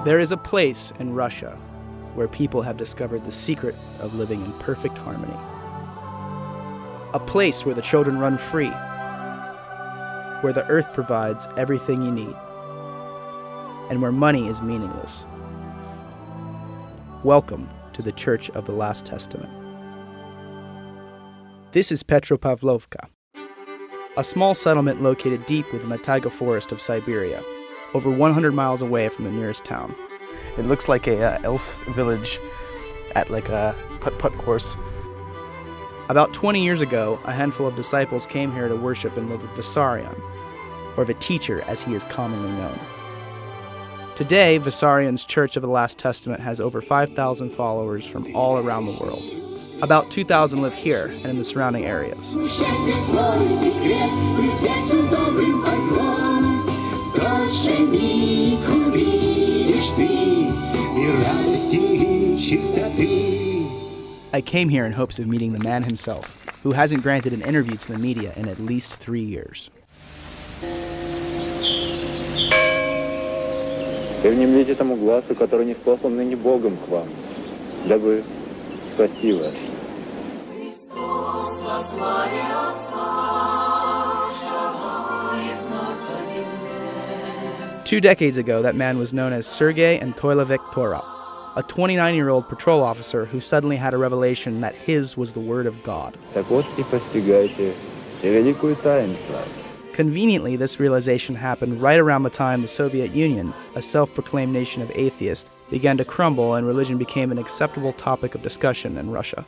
There is a place in Russia where people have discovered the secret of living in perfect harmony. A place where the children run free, where the earth provides everything you need, and where money is meaningless. Welcome to the Church of the Last Testament. This is Petropavlovka, a small settlement located deep within the taiga forest of Siberia, over 100 miles away from the nearest town. It looks like a elf village at like a putt-putt course. About 20 years ago, a handful of disciples came here to worship and live with Vissarion, or the teacher as he is commonly known. Today, Vissarion's Church of the Last Testament has over 5,000 followers from all around the world. About 2,000 live here and in the surrounding areas. I came here in hopes of meeting the man himself, who hasn't granted an interview to the media in at least 3 years. Вы внемлите тому глазу, который не спослан ныне Богом к вам, дабы спасти вас. 2 decades ago, that man was known as Sergei Antoilovich Torop, a 29-year-old patrol officer who suddenly had a revelation that his was the word of God. Так вот и постигайте все великое таинство. Conveniently, this realization happened right around the time the Soviet Union, a self-proclaimed nation of atheists, began to crumble and religion became an acceptable topic of discussion in Russia.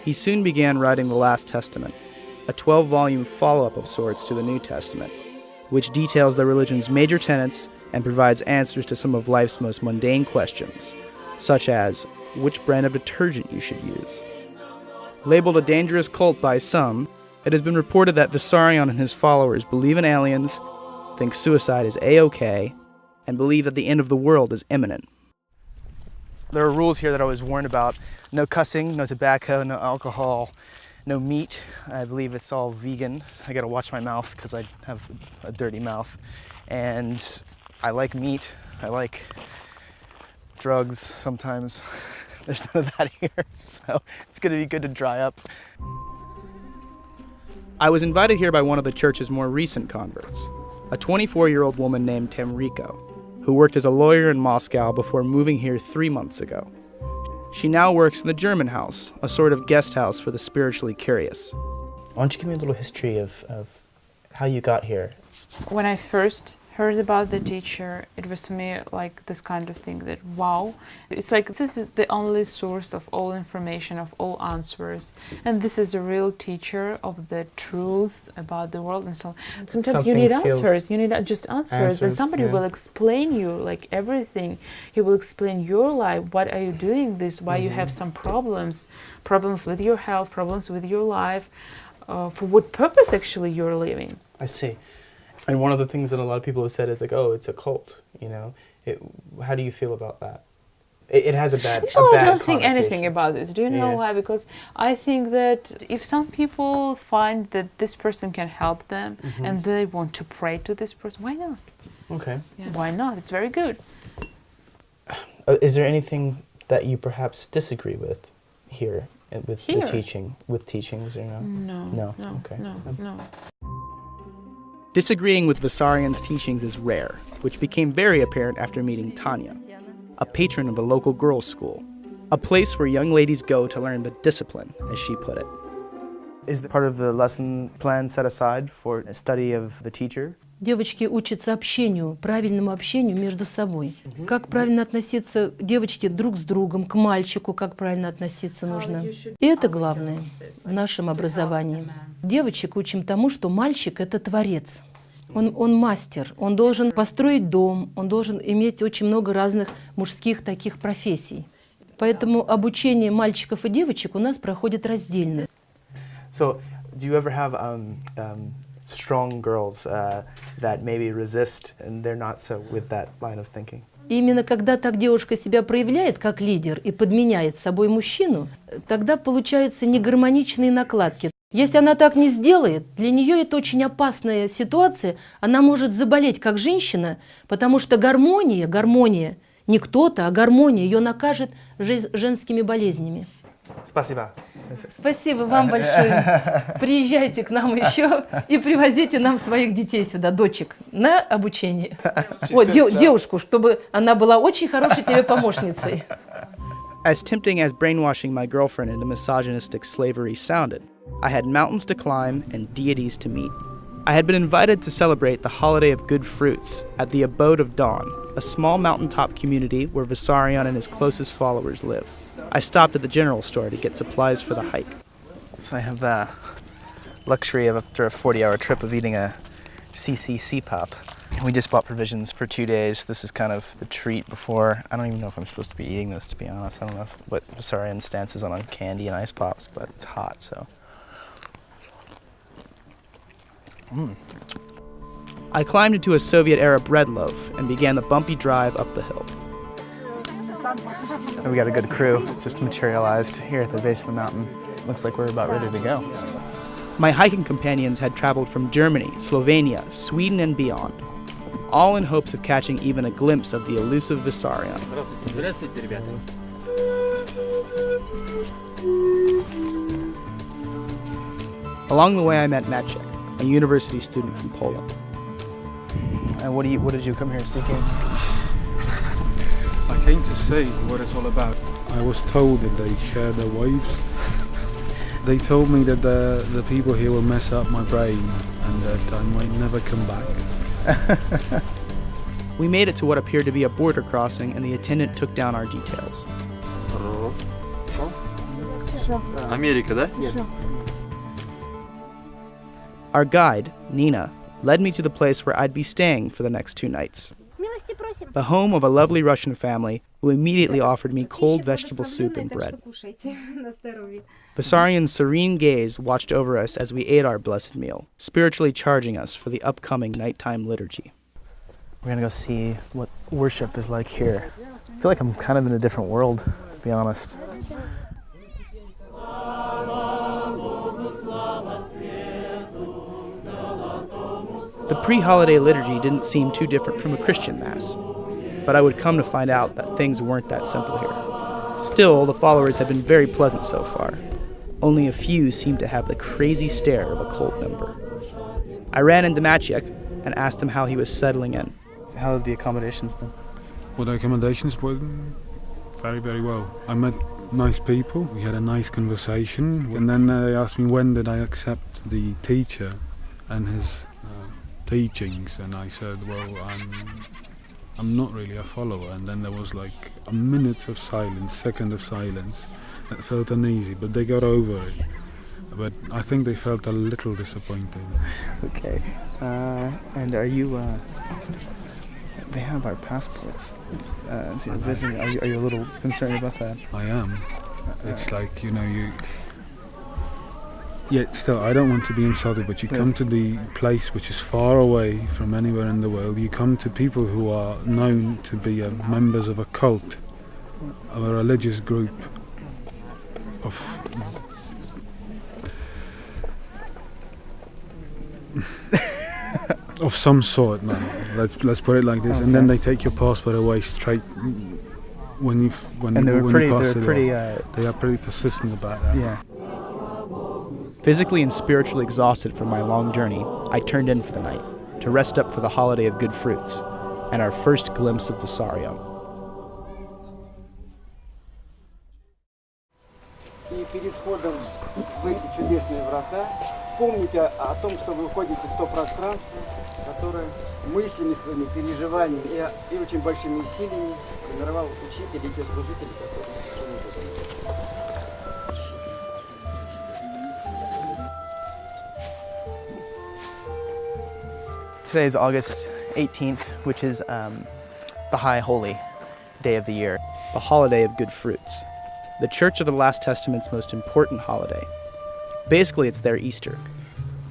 He soon began writing the Last Testament, a 12-volume follow-up of sorts to the New Testament, which details the religion's major tenets and provides answers to some of life's most mundane questions, such as which brand of detergent you should use. Labeled a dangerous cult by some, it has been reported that Vissarion and his followers believe in aliens, think suicide is A-OK, and believe that the end of the world is imminent. There are rules here that I was warned about. No cussing, no tobacco, no alcohol, no meat. I believe it's all vegan. I gotta watch my mouth because I have a dirty mouth. And I like meat. I like drugs sometimes. There's none of that here, so it's gonna be good to dry up. I was invited here by one of the church's more recent converts, a 24-year-old woman named Temriko, who worked as a lawyer in Moscow before moving here 3 months ago. She now works in the German House, a sort of guest house for the spiritually curious. Why don't you give me a little history of how you got here? When I first heard about the teacher, it was for me like this kind of thing that, wow, it's like this is the only source of all information, of all answers. And this is a real teacher of the truth about the world and so on. Sometimes you need answers, you need just answers. And somebody will explain you like everything. He will explain your life, what are you doing this, why you have some problems with your health, problems with your life, for what purpose actually you're living. I see. And one of the things that a lot of people have said is like, oh, it's a cult, you know. How do you feel about that? It has a bad I don't think anything about this. Do you know why? Because I think that if some people find that this person can help them and they want to pray to this person, why not? Okay. Yeah. Why not? It's very good. Is there anything that you perhaps disagree with here with the teaching, with teachings, or no? No. Okay. No. Disagreeing with Vissarion's teachings is rare, which became very apparent after meeting Tanya, a patron of a local girls' school, a place where young ladies go to learn the discipline, as she put it. Is the part of the lesson plan set aside for a study of the teacher? Девочки учатся общению, правильному общению между собой. Как правильно относиться девочки друг с другом, к мальчику, как правильно относиться нужно. И это главное в нашем образовании. Девочек учим тому, что мальчик – это творец. Он мастер, он должен построить дом, он должен иметь очень много разных мужских таких профессий. Поэтому обучение мальчиков и девочек у нас проходит раздельно. So, do you ever have strong girls that maybe resist and they're not so with that line of thinking? И именно когда так девушка себя проявляет как лидер и подменяет собой мужчину, тогда получаются негармоничные накладки. Если она так не сделает, для нее это очень опасная ситуация. Она может заболеть как женщина, потому что гармония Не кто-то, а гармония ее накажет женскими болезнями. Спасибо. Спасибо вам большое. Приезжайте к нам еще и привозите нам своих детей сюда, дочек, на обучение. О, девушку, чтобы она была очень хорошей тебе помощницей. As tempting as brainwashing my girlfriend into misogynistic slavery sounded, I had mountains to climb and deities to meet. I had been invited to celebrate the holiday of good fruits at the Abode of Dawn, a small mountaintop community where Vissarion and his closest followers live. I stopped at the general store to get supplies for the hike. So I have the luxury of, after a 40-hour trip, of eating a CCC pop. We just bought provisions for 2 days. This is kind of the treat before. I don't even know if I'm supposed to be eating this, to be honest. I don't know what Vissarion's stance is on candy and ice pops, but it's hot, so. I climbed into a Soviet-era bread loaf and began the bumpy drive up the hill. And we got a good crew just materialized here at the base of the mountain. Looks like we're about ready to go. My hiking companions had traveled from Germany, Slovenia, Sweden, and beyond, all in hopes of catching even a glimpse of the elusive Vissarion. Здравствуйте, ребята. Along the way, I met Maciek, a university student from Poland. And what did you come here seeking? I came to see what it's all about. I was told that they share their wives. They told me that the people here will mess up my brain and that I might never come back. We made it to what appeared to be a border crossing, and the attendant took down our details. Америка, да? Yes. Our guide, Nina, led me to the place where I'd be staying for the next 2 nights. The home of a lovely Russian family who immediately offered me cold vegetable soup and bread. Vissarion's serene gaze watched over us as we ate our blessed meal, spiritually charging us for the upcoming nighttime liturgy. We're gonna go see what worship is like here. I feel like I'm kind of in a different world, to be honest. The pre-holiday liturgy didn't seem too different from a Christian mass, but I would come to find out that things weren't that simple here. Still, the followers have been very pleasant so far. Only a few seem to have the crazy stare of a cult member. I ran into Maciek and asked him how he was settling in. How have the accommodations been? Well, the accommodations were very, very well. I met nice people, we had a nice conversation, and then they asked me when did I accept the teacher and his teachings, and I said, well, I'm not really a follower. And then there was like a minute of silence, second of silence. That felt uneasy, but they got over it. But I think they felt a little disappointed. Okay. And are you, they have our passports. So you're visiting, are you a little concerned about that? I am. It's like, Yet still, I don't want to be insulted, but you come to the place which is far away from anywhere in the world. You come to people who are known to be members of a cult, of a religious group, of some sort, man. Let's put it like this. Okay. And then they take your passport away straight when you pass it. They are pretty persistent about that. Yeah. Physically and spiritually exhausted from my long journey, I turned in for the night to rest up for the holiday of good fruits and our first glimpse of Vissarion. И перед входом в эти чудесные врата помните о том, что вы входите в то пространство, которое мыслями своими, переживаниями и очень большими усилиями формировал учитель и те служители, которые Today is August 18th, which is the High Holy Day of the year, the holiday of good fruits, the Church of the Last Testament's most important holiday. Basically, it's their Easter.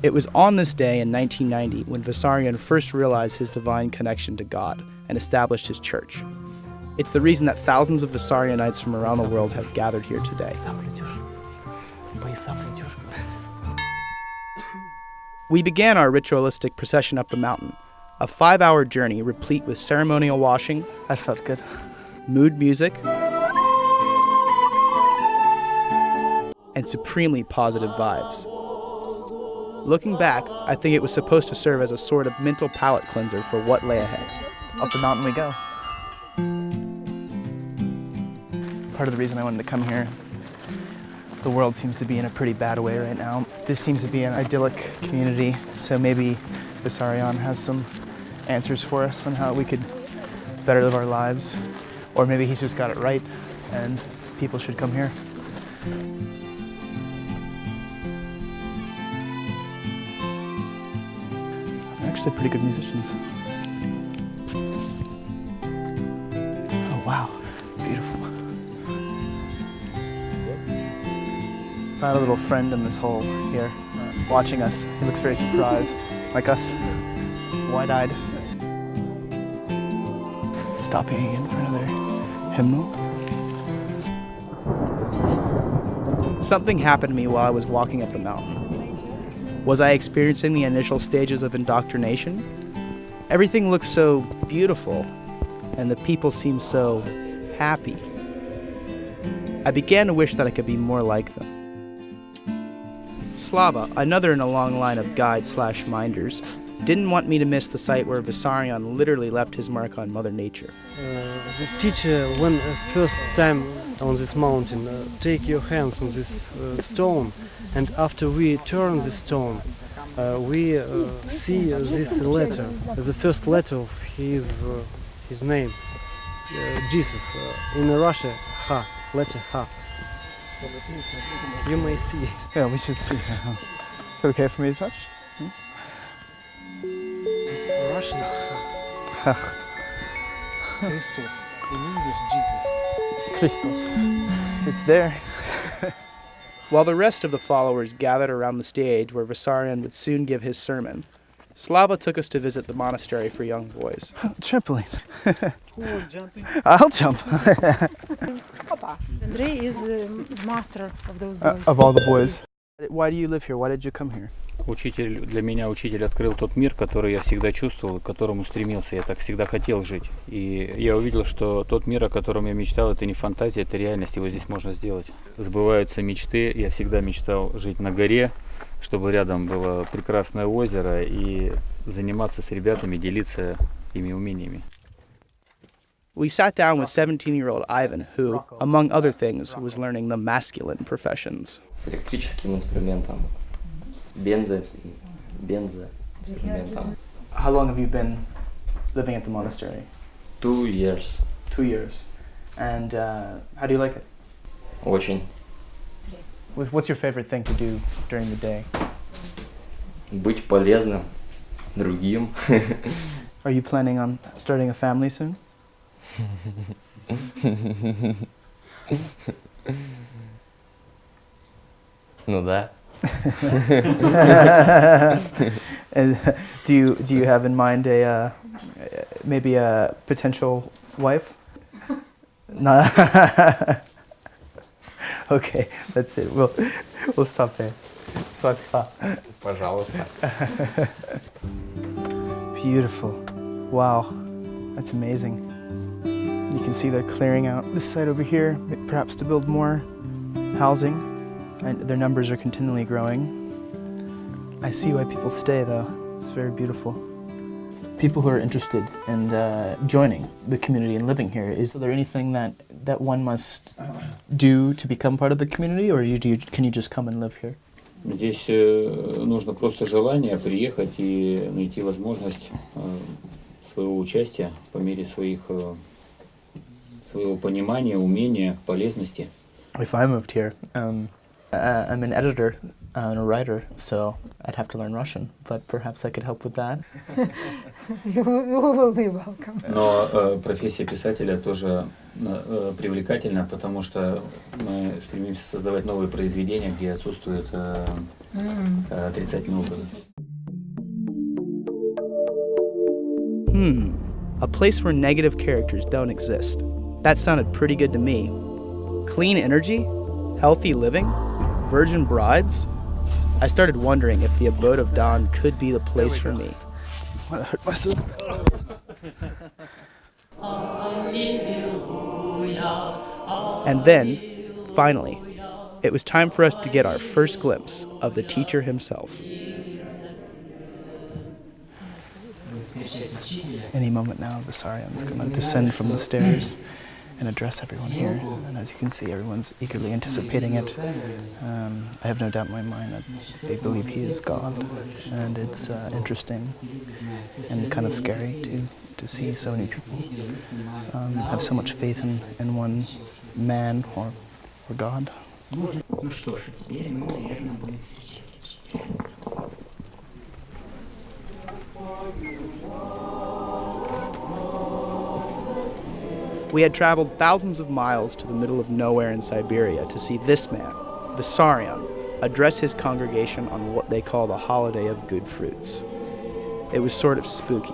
It was on this day in 1990 when Vissarion first realized his divine connection to God and established his church. It's the reason that thousands of Vissarionites from around the world have gathered here today. We began our ritualistic procession up the mountain, a 5-hour journey replete with ceremonial washing. That felt good. mood music, and supremely positive vibes. Looking back, I think it was supposed to serve as a sort of mental palate cleanser for what lay ahead. Up the mountain we go. Part of the reason I wanted to come here, the world seems to be in a pretty bad way right now. This seems to be an idyllic community, so maybe Vissarion has some answers for us on how we could better live our lives. Or maybe he's just got it right and people should come here. They're actually pretty good musicians. Oh wow, beautiful. Found a little friend in this hole here, watching us. He looks very surprised, like us, wide-eyed. Stopping again for another hymnal. Something happened to me while I was walking up the mountain. Was I experiencing the initial stages of indoctrination? Everything looked so beautiful, and the people seemed so happy. I began to wish that I could be more like them. Slava, another in a long line of guides/minders, didn't want me to miss the site where Vissarion literally left his mark on Mother Nature. The teacher, when first time on this mountain, take your hands on this stone, and after we turn the stone, we see this letter, the first letter of his name, Jesus. In Russia, Ha, letter Ha. You may see it. Yeah, we should see. Is it okay for me to touch? Russian Ha. Christos. In English, Jesus. Christos. It's there. While the rest of the followers gathered around the stage where Vissarion would soon give his sermon, Slava took us to visit the monastery for young boys. Trampoline. Jumping. I'll jump. Andrei is the master of those boys. Of all the boys. Why do you live here? Why did you come here? Для меня учитель открыл тот мир, который я всегда чувствовал, к которому стремился, я так всегда хотел жить. И я увидел, что тот мир, о котором я мечтал, это не фантазия, это реальность, его здесь можно сделать. Сбываются мечты, я всегда мечтал жить на горе, чтобы рядом было прекрасное озеро и заниматься с ребятами, делиться ими умениями. We sat down with 17-year-old Ivan, who, among other things, was learning the masculine professions. С электрическим инструментом, бензоинструментом. How long have you been living at the monastery? 2 years. 2 years. And how do you like it? Очень. What's your favorite thing to do during the day? Быть полезным другим. Are you planning on starting a family soon? Ну да. And do you have in mind maybe a potential wife? No. Okay, that's it. We'll stop there. Spasiba. Пожалуйста. Beautiful. Wow, that's amazing. You can see they're clearing out this site over here, perhaps to build more housing. And their numbers are continually growing. I see why people stay, though. It's very beautiful. People who are interested in joining the community and living here, is there anything that one must do to become part of the community, or can you just come and live here? Здесь нужно просто желание приехать и найти возможность своего участия по мере своего понимания, умения, полезности. If I moved here, I'm an editor and a writer, so I'd have to learn Russian, but perhaps I could help with that. You will be welcome. Но профессия писателя тоже привлекательна, потому что мы стремимся создавать новые произведения, где отсутствует отрицательный опыт. A place where negative characters don't exist. That sounded pretty good to me. Clean energy? Healthy living? Virgin brides? I started wondering if the abode of Don could be the place for me. I hurt myself. And then, finally, it was time for us to get our first glimpse of the teacher himself. Any moment now, Vissarion's going to descend from the stairs and address everyone here. And as you can see, everyone's eagerly anticipating it. I have no doubt in my mind that they believe he is God. And it's interesting and kind of scary to see so many people have so much faith in one man or God. We had traveled thousands of miles to the middle of nowhere in Siberia to see this man, Vissarion, address his congregation on what they call the Holiday of Good Fruits. It was sort of spooky.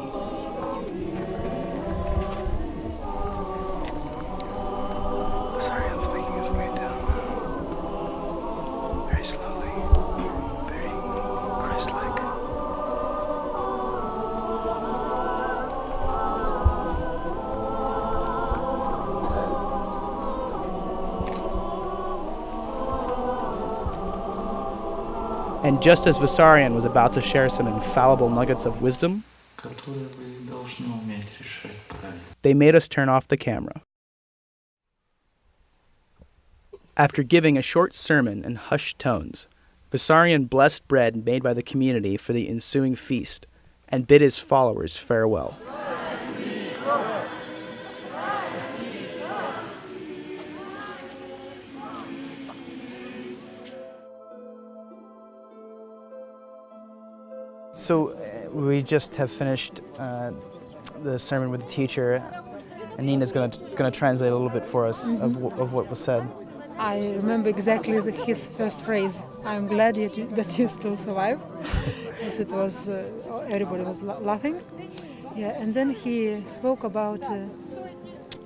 Vissarion's making his way down now. Very slowly, very Christ-like. And just as Vissarion was about to share some infallible nuggets of wisdom, they made us turn off the camera. After giving a short sermon in hushed tones, Vissarion blessed bread made by the community for the ensuing feast and bid his followers farewell. So we just have finished the sermon with the teacher, and Nina's going to translate a little bit for us of what was said. I remember exactly his first phrase. I'm glad that you still survive. Yes, it was everybody was laughing. Yeah, and then he spoke about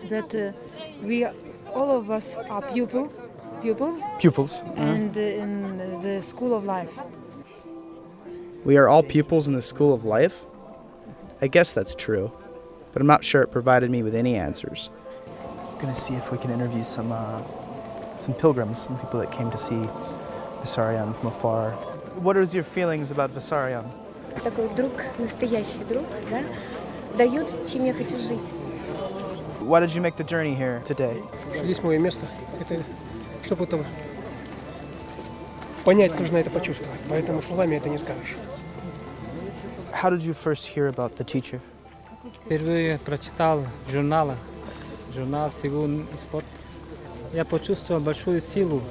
that we all of us are pupils. And in the school of life. We are all pupils in the school of life? I guess that's true, but I'm not sure it provided me with any answers. I'm going to see if we can interview some pilgrims, some people that came to see Vissarion from afar. What is your feelings about Vissarion? Такой друг, настоящий друг, да, дает, чем я хочу жить. Why did you make the journey here today? Здесь мое место. Это, чтобы это понять, нужно это почувствовать. Поэтому словами это не скажешь. How did you first hear about the teacher? Впервые прочитал журнал «Сигур и спорт». Я почувствовал большую силу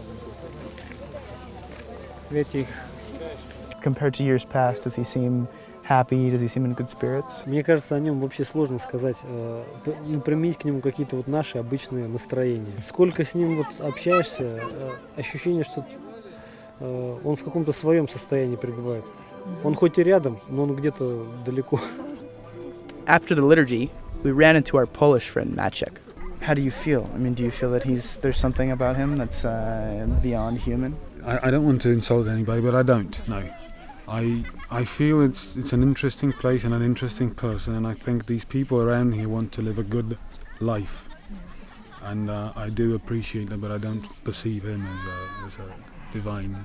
в этих. Compared to years past, does he seem happy? Does he seem in good spirits? Мне кажется, о нем вообще сложно сказать, применить к нему какие-то вот наши обычные настроения. Сколько с ним вот общаешься, ощущение, что он в каком-то своем состоянии пребывает. Он хоть и рядом, но он где-то далеко. After the liturgy, we ran into our Polish friend Maciek. How do you feel? I mean, do you feel that there's something about him that's beyond human? I don't want to insult anybody, but I don't, no. I feel it's an interesting place and an interesting person, and I think these people around here want to live a good life. And I do appreciate that, but I don't perceive him as a divine.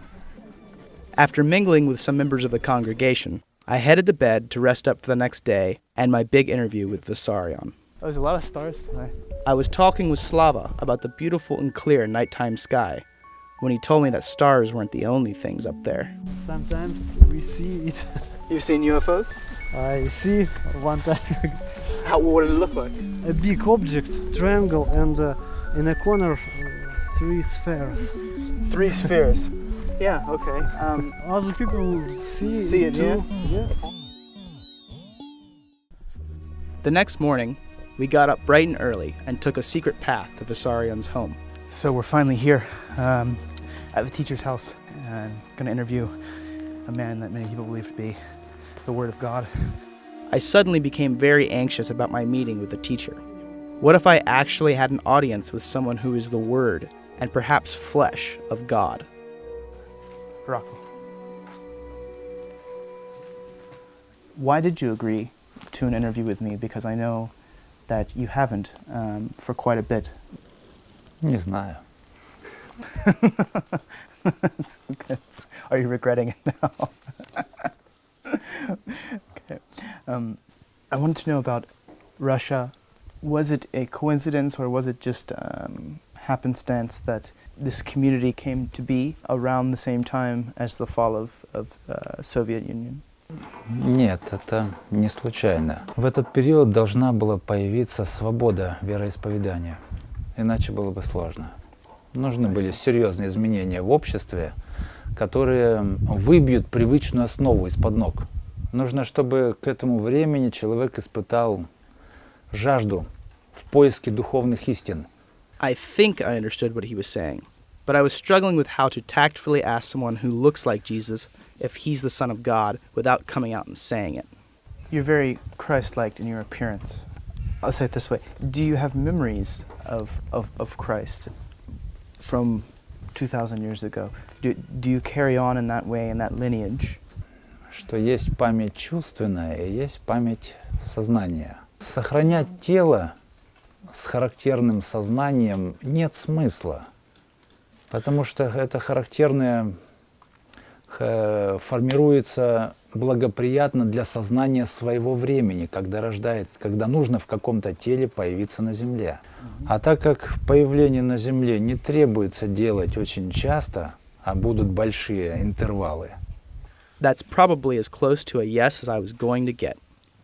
After mingling with some members of the congregation, I headed to bed to rest up for the next day and my big interview with Vissarion. There's a lot of stars tonight. I was talking with Slava about the beautiful and clear nighttime sky when he told me that stars weren't the only things up there. Sometimes we see it. You've seen UFOs? I see one time. What did it look like? A big object, triangle, and in a corner, 3 spheres. 3 spheres. Yeah, okay. Other people see it too. Yeah. The next morning, we got up bright and early and took a secret path to Vissarion's home. So we're finally here at the teacher's house, and going to interview a man that many people believe to be the Word of God. I suddenly became very anxious about my meeting with the teacher. What if I actually had an audience with someone who is the Word and perhaps flesh of God? Rocco, why did you agree to an interview with me? Because I know that you haven't for quite a bit. Не знаю. Are you regretting it now? Okay. I wanted to know about Russia. Was it a coincidence or was it just happenstance that this community came to be around the same time as the fall of Soviet Union? Нет, это не случайно. В этот период должна была появиться свобода вероисповедания. Иначе было бы сложно. Нужны были серьезные изменения в обществе, которые выбьют привычную основу из-под ног. Нужно, чтобы к этому времени человек испытал жажду в поиске духовных истин. I think I understood what he was saying, but I was struggling with how to tactfully ask someone who looks like Jesus if he's the Son of God without coming out and saying it. You're very Christ-like in your appearance. I'll say it this way. Do you have memories of Christ from 2,000 years ago? Do you carry on in that way, in that lineage? Что есть память чувственная и есть память сознания. Сохранять тело с характерным сознанием нет смысла, потому что это характерное формируется благоприятно для сознания своего времени, когда нужно в каком-то теле появиться на Земле. А так как появление на Земле не требуется делать очень часто, а будут большие интервалы. That's probably as close to a yes as I was going to get.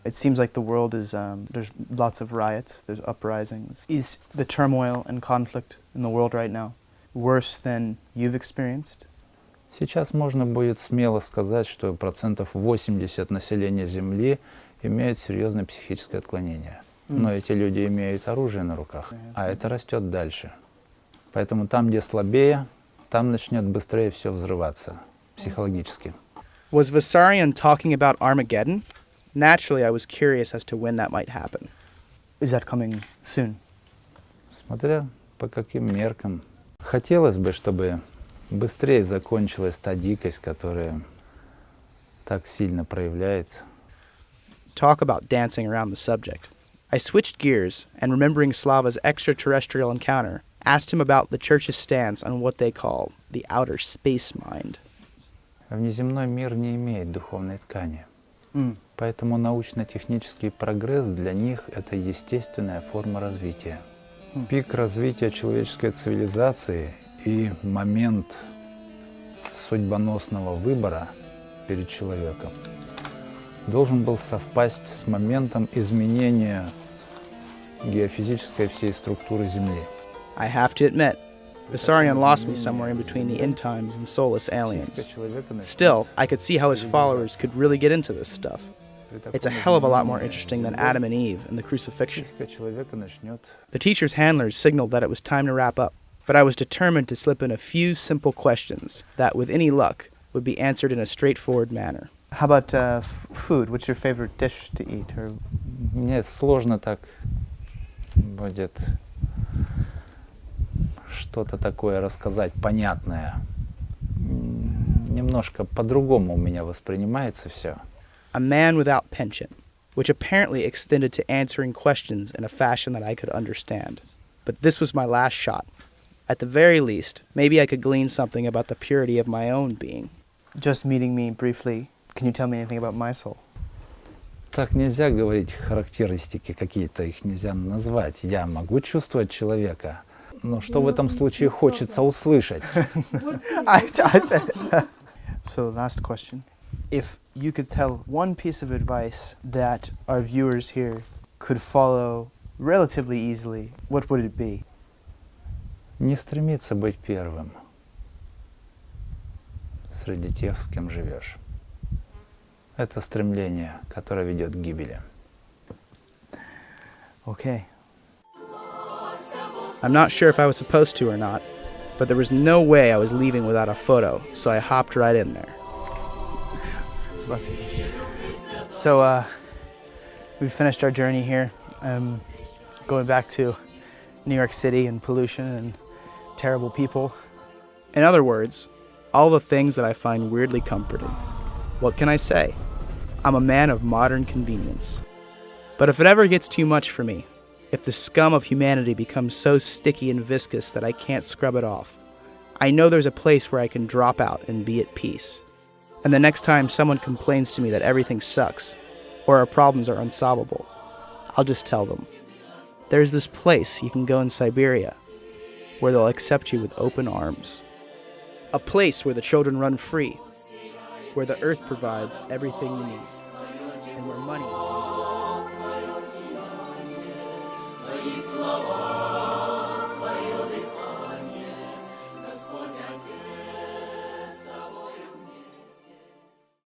It seems like the world is, there's lots of riots, there's uprisings. Is the turmoil and conflict in the world right now worse than you've experienced? Сейчас можно будет смело сказать, что 80% населения Земли имеют серьезное психическое отклонение. Но эти люди имеют оружие на руках, а это растет дальше. Поэтому там, где слабее, там начнет быстрее все взрываться психологически. Was Vissarion talking about Armageddon? Naturally, I was curious as to when that might happen. Is that coming soon? Смотря по каким меркам. Хотелось бы, чтобы быстрее закончилась та дикость, которая так сильно проявляется. Talk about dancing around the subject. I switched gears and, remembering Slava's extraterrestrial encounter, asked him about the church's stance on what they call the outer space mind. Внеземной мир не имеет духовной ткани. Поэтому научно-технический прогресс для них – это естественная форма развития. Пик развития человеческой цивилизации и момент судьбоносного выбора перед человеком должен был совпасть с моментом изменения геофизической всей структуры Земли. I have to admit, Vissarion lost me somewhere in between the end times and soulless aliens. Still, I could see how his followers could really get into this stuff. It's a hell of a lot more interesting than Adam and Eve and the crucifixion. The teacher's handlers signaled that it was time to wrap up, but I was determined to slip in a few simple questions that, with any luck, would be answered in a straightforward manner. How about food? What's your favorite dish to eat? Or... Мне сложно так будет что-то такое рассказать, понятное. Немножко по-другому у меня воспринимается все. A man without penchant, which apparently extended to answering questions in a fashion that I could understand. But this was my last shot. At the very least, maybe I could glean something about the purity of my own being. Just meeting me briefly, can you tell me anything about my soul? Так нельзя говорить, характеристики какие-то, их нельзя назвать. Я могу чувствовать человека, но что в этом случае хочется услышать? So, last question. If you could tell one piece of advice that our viewers here could follow relatively easily, what would it be? Не стремиться быть первым среди тех, с кем живешь. Это стремление, которое ведет к гибели. Okay. I'm not sure if I was supposed to or not, but there was no way I was leaving without a photo, so I hopped right in there. So, we finished our journey here, going back to New York City and pollution and terrible people. In other words, all the things that I find weirdly comforting. What can I say? I'm a man of modern convenience. But if it ever gets too much for me, if the scum of humanity becomes so sticky and viscous that I can't scrub it off, I know there's a place where I can drop out and be at peace. And the next time someone complains to me that everything sucks, or our problems are unsolvable, I'll just tell them, there's this place you can go in Siberia where they'll accept you with open arms. A place where the children run free, where the earth provides everything you need, and where money is